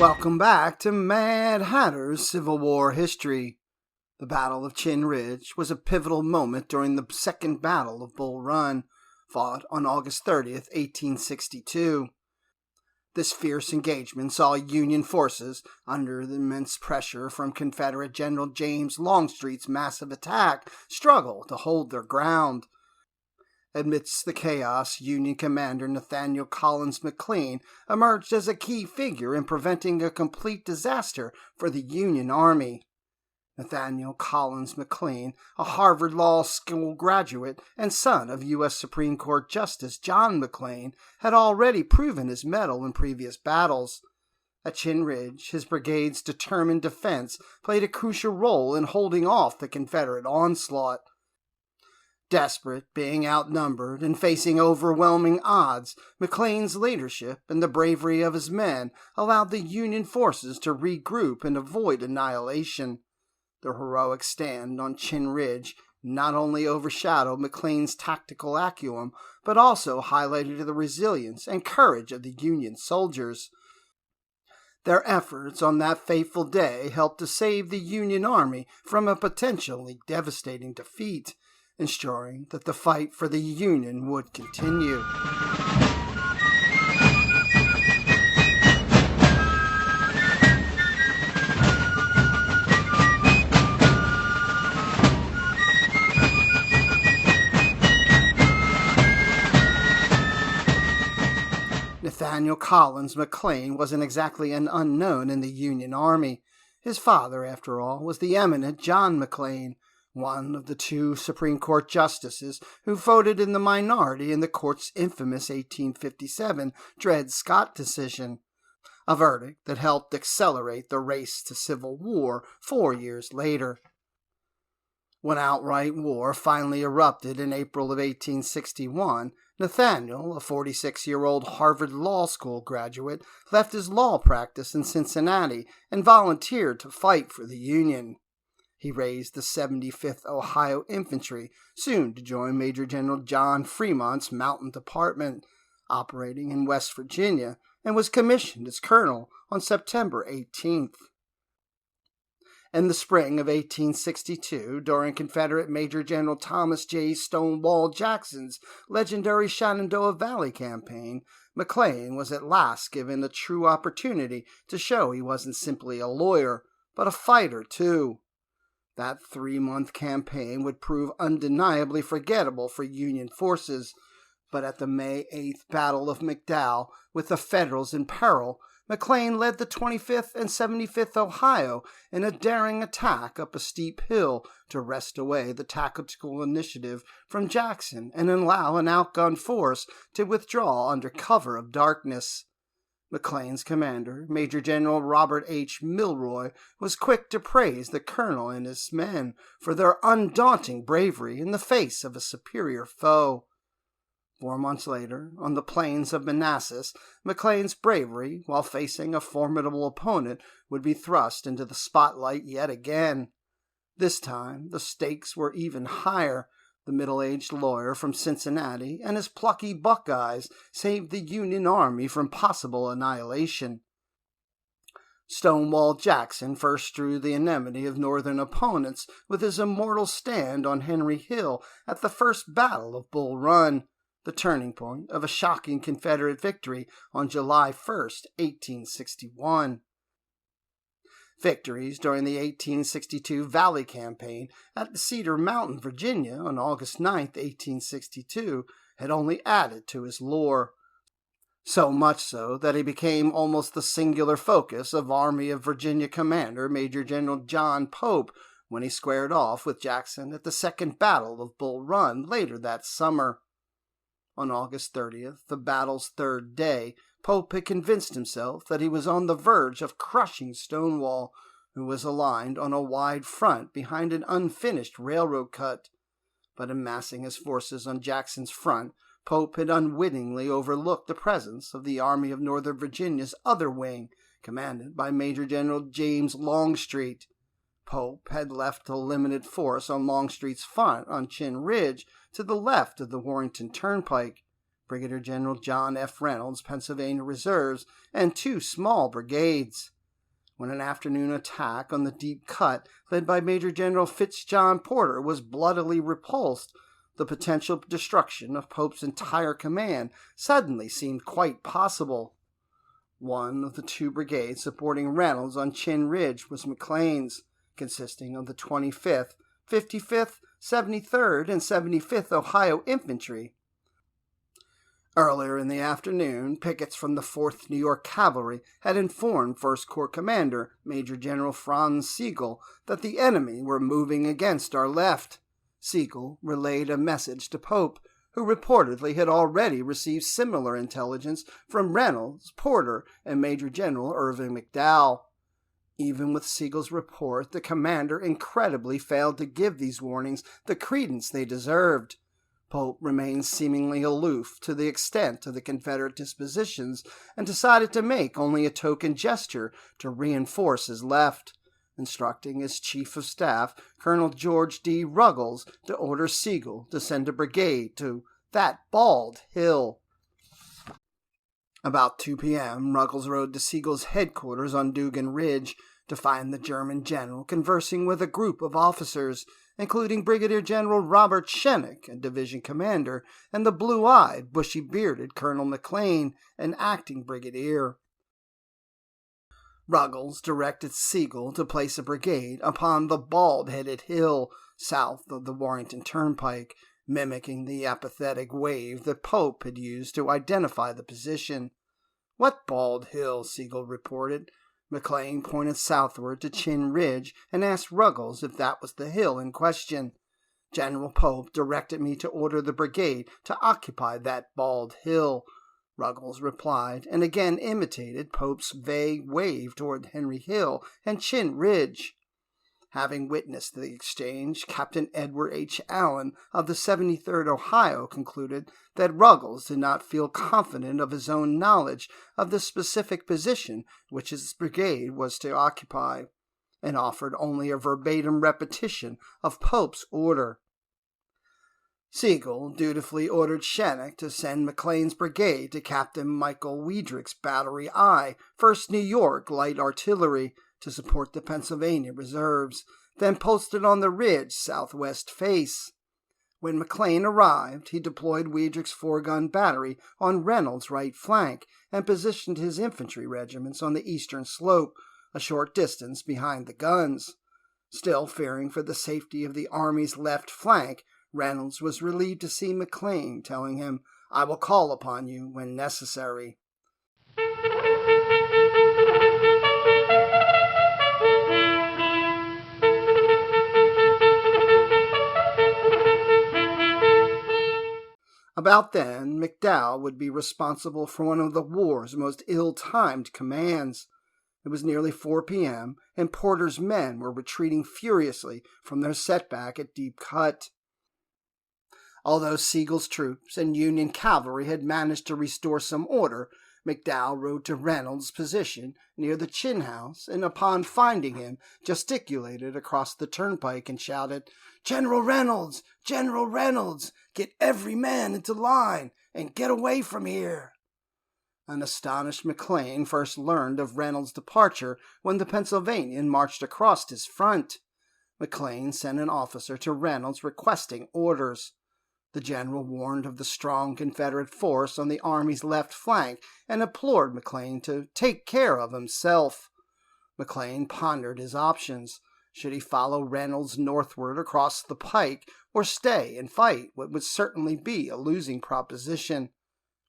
Welcome back to Mad Hatter's Civil War history. The Battle of Chinn Ridge was a pivotal moment during the Second Battle of Bull Run, fought on August 30th, 1862. This fierce engagement saw Union forces, under the immense pressure from Confederate General James Longstreet's massive attack, struggle to hold their ground. Amidst the chaos, Union commander Nathaniel McLean emerged as a key figure in preventing a complete disaster for the Union Army. Nathaniel McLean, a Harvard Law School graduate and son of U.S. Supreme Court Justice John McLean, had already proven his mettle in previous battles. At Chinn Ridge, his brigade's determined defense played a crucial role in holding off the Confederate onslaught. Desperate, being outnumbered, and facing overwhelming odds, McLean's leadership and the bravery of his men allowed the Union forces to regroup and avoid annihilation. The heroic stand on Chinn Ridge not only overshadowed McLean's tactical acumen, but also highlighted the resilience and courage of the Union soldiers. Their efforts on that fateful day helped to save the Union Army from a potentially devastating defeat, ensuring that the fight for the Union would continue. Nathaniel McLean wasn't exactly an unknown in the Union Army. His father, after all, was the eminent John McLean, one of the two Supreme Court justices who voted in the minority in the court's infamous 1857 Dred Scott decision, a verdict that helped accelerate the race to civil war 4 years later. When outright war finally erupted in April of 1861, Nathaniel, a 46-year-old Harvard Law School graduate, left his law practice in Cincinnati and volunteered to fight for the Union. He raised the 75th Ohio Infantry, soon to join Major General John Fremont's Mountain Department, operating in West Virginia, and was commissioned as colonel on September 18th. In the spring of 1862, during Confederate Major General Thomas J. Stonewall Jackson's legendary Shenandoah Valley campaign, McLean was at last given a true opportunity to show he wasn't simply a lawyer, but a fighter too. That 3-month campaign would prove undeniably forgettable for Union forces, but at the May 8th Battle of McDowell, with the Federals in peril, McLean led the 25th and 75th Ohio in a daring attack up a steep hill to wrest away the tactical initiative from Jackson and allow an outgunned force to withdraw under cover of darkness. McLean's commander, Major General Robert H. Milroy, was quick to praise the colonel and his men for their undaunting bravery in the face of a superior foe. 4 months later, on the plains of Manassas, McLean's bravery, while facing a formidable opponent, would be thrust into the spotlight yet again. This time, the stakes were even higher. The middle-aged lawyer from Cincinnati and his plucky Buckeyes saved the Union Army from possible annihilation. Stonewall Jackson first drew the enmity of Northern opponents with his immortal stand on Henry Hill at the First Battle of Bull Run, the turning point of a shocking Confederate victory on July 1st, 1861. Victories during the 1862 Valley Campaign at Cedar Mountain, Virginia on August 9, 1862, had only added to his lore. So much so that he became almost the singular focus of Army of Virginia Commander Major General John Pope when he squared off with Jackson at the Second Battle of Bull Run later that summer. On August 30th, the battle's third day, Pope had convinced himself that he was on the verge of crushing Stonewall, who was aligned on a wide front behind an unfinished railroad cut. But in massing his forces on Jackson's front, Pope had unwittingly overlooked the presence of the Army of Northern Virginia's other wing, commanded by Major General James Longstreet. Pope had left a limited force on Longstreet's front on Chinn Ridge to the left of the Warrenton Turnpike, Brigadier General John F. Reynolds' Pennsylvania Reserves, and 2 small brigades. When an afternoon attack on the deep cut, led by Major General Fitzjohn Porter, was bloodily repulsed, the potential destruction of Pope's entire command suddenly seemed quite possible. One of the 2 brigades supporting Reynolds on Chinn Ridge was McLean's, consisting of the 25th, 55th, 73rd, and 75th Ohio Infantry. Earlier in the afternoon, pickets from the 4th New York Cavalry had informed First Corps Commander Major General Franz Sigel that the enemy were moving against our left. Sigel relayed a message to Pope, who reportedly had already received similar intelligence from Reynolds, Porter, and Major General Irving McDowell. Even with Sigel's report, the commander incredibly failed to give these warnings the credence they deserved. Pope remained seemingly aloof to the extent of the Confederate dispositions and decided to make only a token gesture to reinforce his left, instructing his Chief of Staff, Colonel George D. Ruggles, to order Sigel to send a brigade to that Bald Hill. About 2 p.m., Ruggles rode to Sigel's headquarters on Dugan Ridge to find the German general conversing with a group of officers, including Brigadier General Robert Schenck, a division commander, and the blue-eyed, bushy-bearded Colonel McLean, an acting brigadier. Ruggles directed Sigel to place a brigade upon the bald-headed hill south of the Warrenton Turnpike, mimicking the apathetic wave that Pope had used to identify the position. "What Bald Hill?" Sigel reported. McLean pointed southward to Chinn Ridge and asked Ruggles if that was the hill in question. "General Pope directed me to order the brigade to occupy that Bald Hill," Ruggles replied, and again imitated Pope's vague wave toward Henry Hill and Chinn Ridge. Having witnessed the exchange, Captain Edward H. Allen of the 73rd Ohio concluded that Ruggles did not feel confident of his own knowledge of the specific position which his brigade was to occupy, and offered only a verbatim repetition of Pope's order. Sigel dutifully ordered Schenck to send McLean's brigade to Captain Michael Weidrich's Battery I, 1st New York Light Artillery, to support the Pennsylvania reserves, then posted on the ridge southwest face. When McLean arrived, he deployed Weidrich's 4-gun battery on Reynolds' right flank and positioned his infantry regiments on the eastern slope, a short distance behind the guns. Still fearing for the safety of the army's left flank, Reynolds was relieved to see McLean, telling him, "I will call upon you when necessary." About then, McDowell would be responsible for one of the war's most ill-timed commands. It was nearly 4 p.m., and Porter's men were retreating furiously from their setback at Deep Cut. Although Sigel's troops and Union cavalry had managed to restore some order, McDowell rode to Reynolds' position near the Chinn House, and upon finding him, gesticulated across the turnpike and shouted, "General Reynolds! General Reynolds! Get every man into line, and get away from here!" An astonished McLean first learned of Reynolds' departure when the Pennsylvanian marched across his front. McLean sent an officer to Reynolds requesting orders. The general warned of the strong Confederate force on the army's left flank and implored McLean to take care of himself. McLean pondered his options. Should he follow Reynolds northward across the pike, or stay and fight what would certainly be a losing proposition?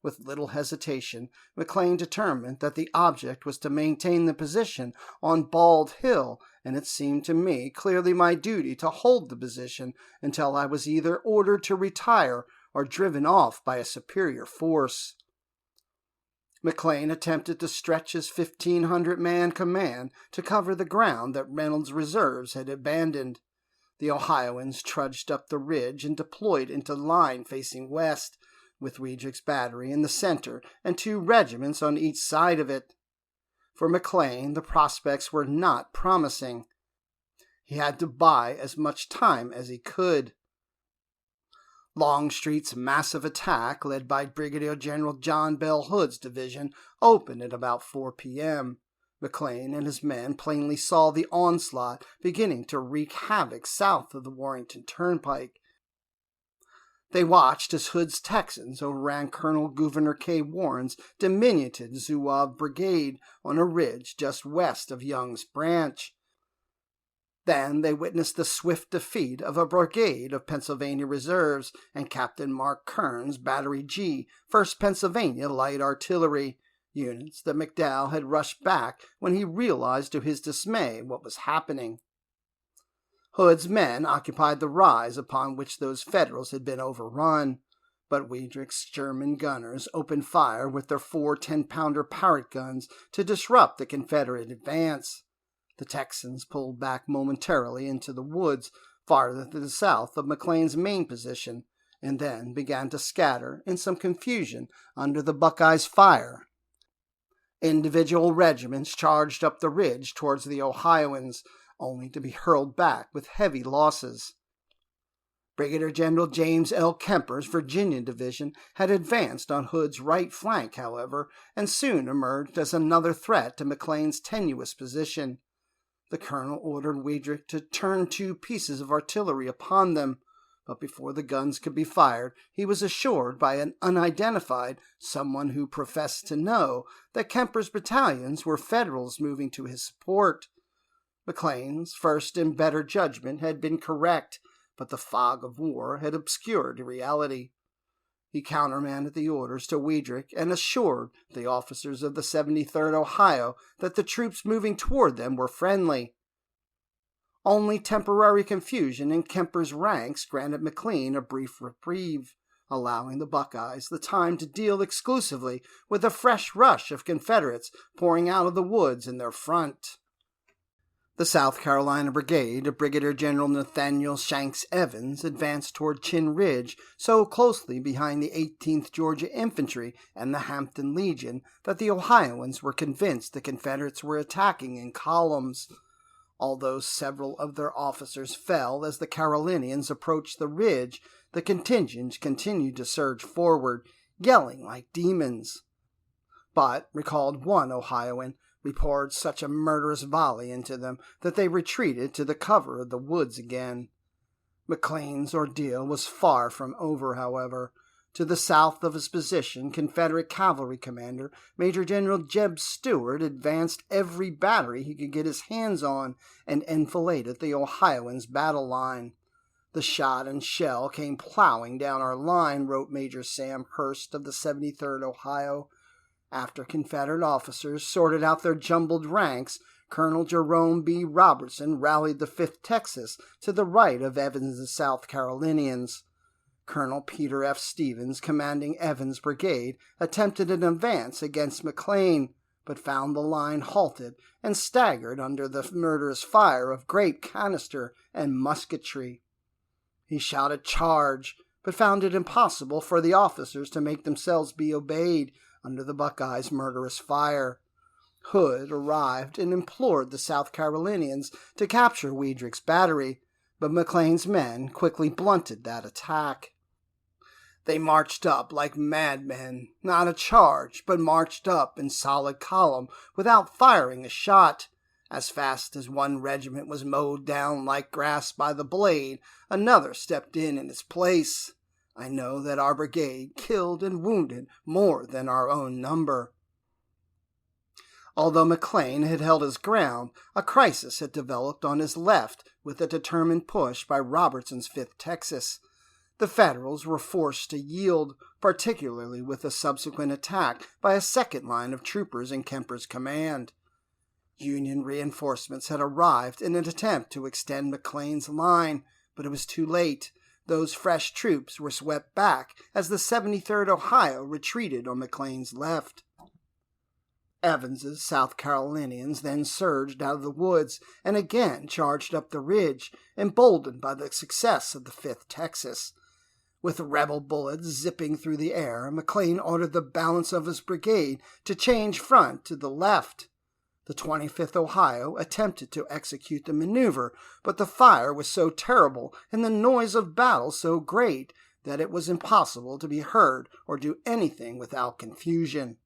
With little hesitation, McLean determined that the object was to maintain the position on Bald Hill, and it seemed to me clearly my duty to hold the position until I was either ordered to retire or driven off by a superior force. McLean attempted to stretch his 1,500-man command to cover the ground that Reynolds' reserves had abandoned. The Ohioans trudged up the ridge and deployed into line facing west, with Weidrich's battery in the center and 2 regiments on each side of it. For McLean, the prospects were not promising. He had to buy as much time as he could. Longstreet's massive attack, led by Brigadier General John Bell Hood's division, opened at about 4 p.m. McLean and his men plainly saw the onslaught beginning to wreak havoc south of the Warrenton Turnpike. They watched as Hood's Texans overran Colonel Gouverneur K. Warren's diminutive Zouave brigade on a ridge just west of Young's Branch. Then they witnessed the swift defeat of a brigade of Pennsylvania Reserves and Captain Mark Kern's Battery G, 1st Pennsylvania Light Artillery, units that McDowell had rushed back when he realized to his dismay what was happening. Hood's men occupied the rise upon which those Federals had been overrun, but Weidrick's German gunners opened fire with their 4 10-pounder Parrott guns to disrupt the Confederate advance. The Texans pulled back momentarily into the woods farther to the south of McLean's main position, and then began to scatter in some confusion under the Buckeyes' fire. Individual regiments charged up the ridge towards the Ohioans, only to be hurled back with heavy losses. Brigadier General James L. Kemper's Virginia Division had advanced on Hood's right flank, however, and soon emerged as another threat to McLean's tenuous position. The colonel ordered Weidrick to turn 2 pieces of artillery upon them, but before the guns could be fired, he was assured by an unidentified someone who professed to know that Kemper's battalions were Federals moving to his support. McLean's first and better judgment had been correct, but the fog of war had obscured reality. He countermanded the orders to Weidrick and assured the officers of the 73rd Ohio that the troops moving toward them were friendly. Only temporary confusion in Kemper's ranks granted McLean a brief reprieve, allowing the Buckeyes the time to deal exclusively with a fresh rush of Confederates pouring out of the woods in their front. The South Carolina Brigade of Brigadier General Nathaniel Shanks Evans advanced toward Chinn Ridge so closely behind the 18th Georgia Infantry and the Hampton Legion that the Ohioans were convinced the Confederates were attacking in columns. Although several of their officers fell as the Carolinians approached the ridge, the contingent continued to surge forward, yelling like demons. But, recalled one Ohioan, we poured such a murderous volley into them that they retreated to the cover of the woods again. McLean's ordeal was far from over, however. To the south of his position, Confederate cavalry commander Major General Jeb Stuart advanced every battery he could get his hands on and enfiladed the Ohioans' battle line. The shot and shell came plowing down our line, wrote Major Sam Hurst of the 73rd Ohio. After Confederate officers sorted out their jumbled ranks, Colonel Jerome B. Robertson rallied the 5th Texas to the right of Evans' South Carolinians. Colonel Peter F. Stevens, commanding Evans' brigade, attempted an advance against McLean, but found the line halted and staggered under the murderous fire of grape canister and musketry. He shouted "Charge!" but found it impossible for the officers to make themselves be obeyed under the Buckeyes' murderous fire. Hood arrived and implored the South Carolinians to capture Weidrick's battery, but McLean's men quickly blunted that attack. They marched up like madmen, not a charge, but marched up in solid column without firing a shot. As fast as one regiment was mowed down like grass by the blade, another stepped in its place. I know that our brigade killed and wounded more than our own number. Although McLean had held his ground, a crisis had developed on his left with a determined push by Robertson's 5th Texas. The Federals were forced to yield, particularly with a subsequent attack by a second line of troopers in Kemper's command. Union reinforcements had arrived in an attempt to extend McLean's line, but it was too late. Those fresh troops were swept back as the 73rd Ohio retreated on McLean's left. Evans's South Carolinians then surged out of the woods and again charged up the ridge, emboldened by the success of the 5th Texas. With rebel bullets zipping through the air, McLean ordered the balance of his brigade to change front to the left. The 25th Ohio attempted to execute the maneuver, but the fire was so terrible and the noise of battle so great that it was impossible to be heard or do anything without confusion.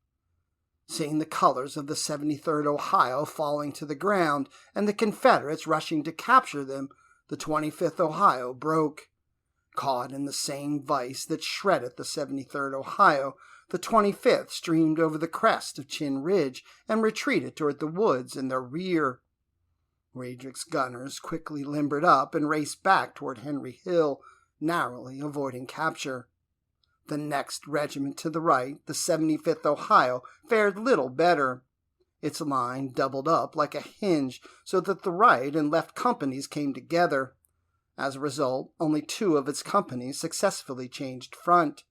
Seeing the colors of the 73rd Ohio falling to the ground and the Confederates rushing to capture them, the 25th Ohio broke. Caught in the same vice that shredded the 73rd Ohio, the 25th streamed over the crest of Chinn Ridge and retreated toward the woods in their rear. Radrick's gunners quickly limbered up and raced back toward Henry Hill, narrowly avoiding capture. The next regiment to the right, the 75th Ohio, fared little better. Its line doubled up like a hinge so that the right and left companies came together. As a result, only 2 of its companies successfully changed front.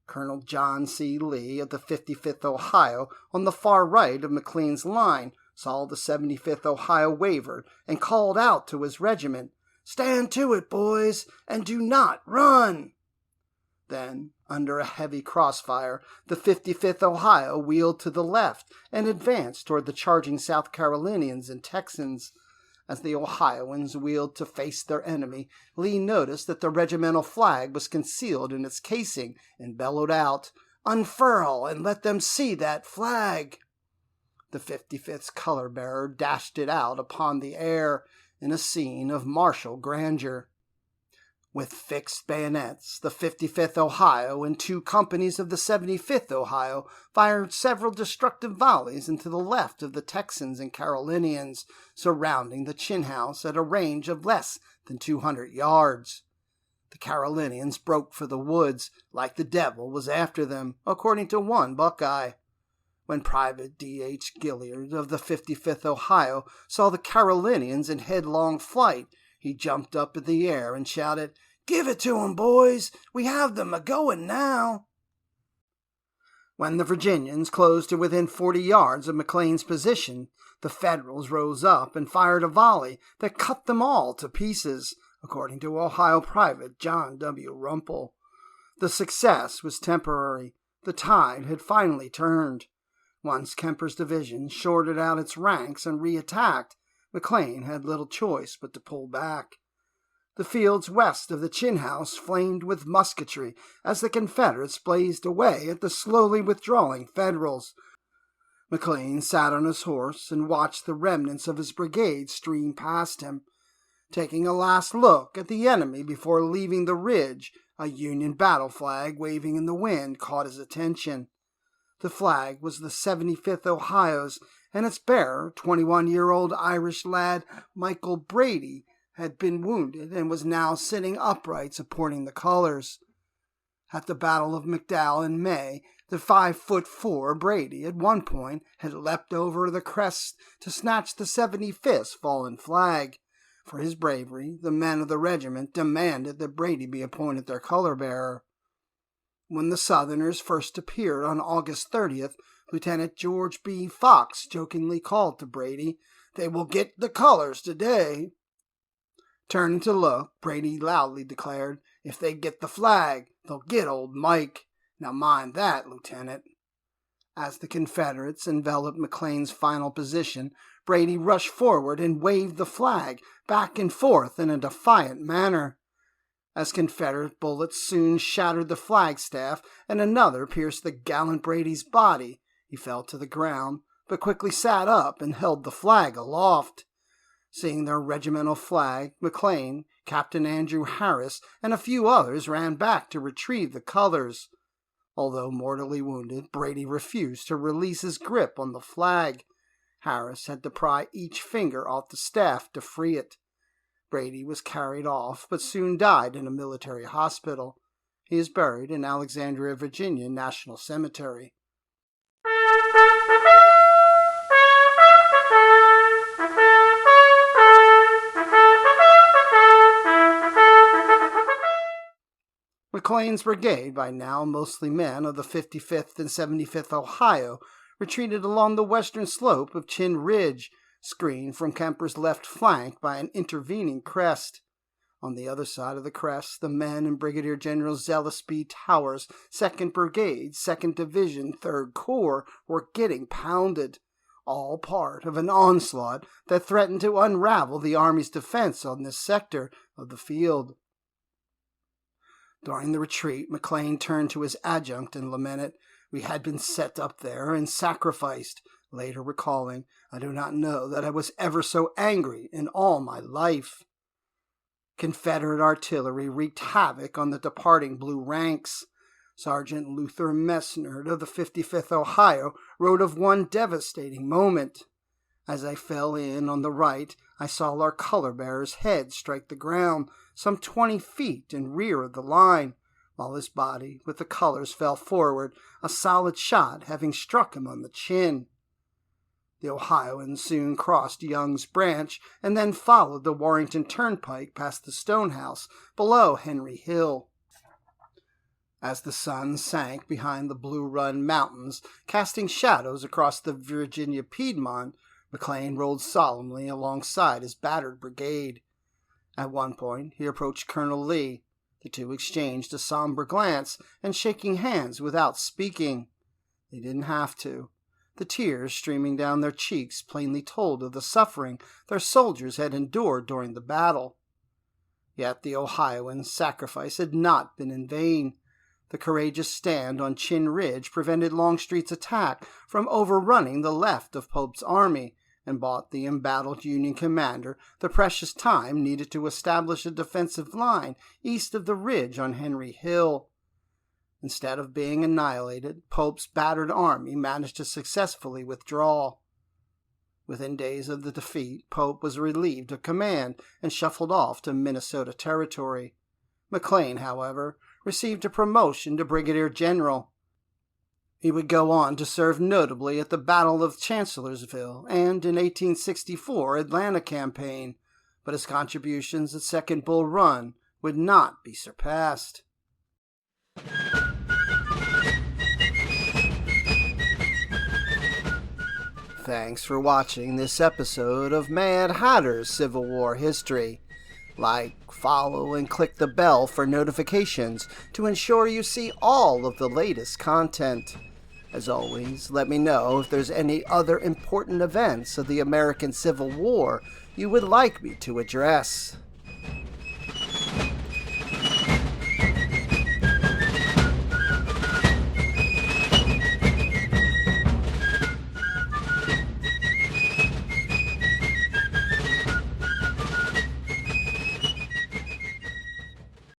Colonel John C. Lee of the 55th Ohio, on the far right of McLean's line, saw the 75th Ohio waver and called out to his regiment, "Stand to it, boys, and do not run!" Then, under a heavy crossfire, the 55th Ohio wheeled to the left and advanced toward the charging South Carolinians and Texans. As the Ohioans wheeled to face their enemy, Lee noticed that the regimental flag was concealed in its casing and bellowed out, "Unfurl and let them see that flag!" The 55th's color-bearer dashed it out upon the air in a scene of martial grandeur. With fixed bayonets, the 55th Ohio and 2 companies of the 75th Ohio fired several destructive volleys into the left of the Texans and Carolinians, surrounding the Chinn House at a range of less than 200 yards. The Carolinians broke for the woods like the devil was after them, according to one Buckeye. When Private D.H. Gilliard of the 55th Ohio saw the Carolinians in headlong flight, he jumped up in the air and shouted, "Give it to 'em, boys! We have them a-going now!" When the Virginians closed to within 40 yards of McLean's position, the Federals rose up and fired a volley that cut them all to pieces, according to Ohio Private John W. Rumpel. The success was temporary. The tide had finally turned. Once Kemper's division shorted out its ranks and re-attacked, McLean had little choice but to pull back. The fields west of the Chinn House flamed with musketry as the Confederates blazed away at the slowly withdrawing Federals. McLean sat on his horse and watched the remnants of his brigade stream past him. Taking a last look at the enemy before leaving the ridge, a Union battle flag waving in the wind caught his attention. The flag was the 75th Ohio's, and its bearer, 21-year-old Irish lad Michael Brady, had been wounded and was now sitting upright supporting the colors. At the Battle of McDowell in May, the 5'4" Brady at one point had leapt over the crest to snatch the 75th's fallen flag. For his bravery, the men of the regiment demanded that Brady be appointed their color-bearer. When the Southerners first appeared on August 30th, Lieutenant George B. Fox jokingly called to Brady, "They will get the colors today." Turning to look, Brady loudly declared, "If they get the flag, they'll get old Mike. Now mind that, Lieutenant." As the Confederates enveloped McLean's final position, Brady rushed forward and waved the flag back and forth in a defiant manner. As Confederate bullets soon shattered the flagstaff and another pierced the gallant Brady's body, he fell to the ground, but quickly sat up and held the flag aloft. Seeing their regimental flag, McLean, Captain Andrew Harris, and a few others ran back to retrieve the colors. Although mortally wounded, Brady refused to release his grip on the flag. Harris had to pry each finger off the staff to free it. Brady was carried off, but soon died in a military hospital. He is buried in Alexandria, Virginia National Cemetery. McLean's brigade, by now mostly men of the 55th and 75th Ohio, retreated along the western slope of Chinn Ridge, screened from Kemper's left flank by an intervening crest. On the other side of the crest, the men in Brigadier General Zealous B. Towers' 2nd Brigade, 2nd Division, 3rd Corps were getting pounded, all part of an onslaught that threatened to unravel the Army's defense on this sector of the field. During the retreat, McLean turned to his adjutant and lamented, "We had been set up there and sacrificed," later recalling, "I do not know that I was ever so angry in all my life." Confederate artillery wreaked havoc on the departing blue ranks. Sergeant Luther Messner of the 55th Ohio wrote of one devastating moment. "As I fell in on the right, I saw our color-bearer's head strike the ground some 20 feet in rear of the line, while his body with the colors fell forward, a solid shot having struck him on the chin." The Ohioans soon crossed Young's Branch and then followed the Warrenton Turnpike past the stone house below Henry Hill. As the sun sank behind the Blue Run Mountains, casting shadows across the Virginia Piedmont, McLean rode solemnly alongside his battered brigade. At one point, he approached Colonel Lee. The two exchanged a somber glance and shaking hands without speaking. They didn't have to. The tears streaming down their cheeks plainly told of the suffering their soldiers had endured during the battle. Yet the Ohioans' sacrifice had not been in vain. The courageous stand on Chinn Ridge prevented Longstreet's attack from overrunning the left of Pope's army and bought the embattled Union commander the precious time needed to establish a defensive line east of the ridge on Henry Hill. Instead of being annihilated, Pope's battered army managed to successfully withdraw. Within days of the defeat, Pope was relieved of command and shuffled off to Minnesota Territory. McLean, however, received a promotion to brigadier general. He would go on to serve notably at the Battle of Chancellorsville and in 1864 Atlanta campaign, but his contributions at Second Bull Run would not be surpassed. Thanks for watching this episode of Mad Hatter's Civil War History. Like, follow, and click the bell for notifications to ensure you see all of the latest content. As always, let me know if there's any other important events of the American Civil War you would like me to address.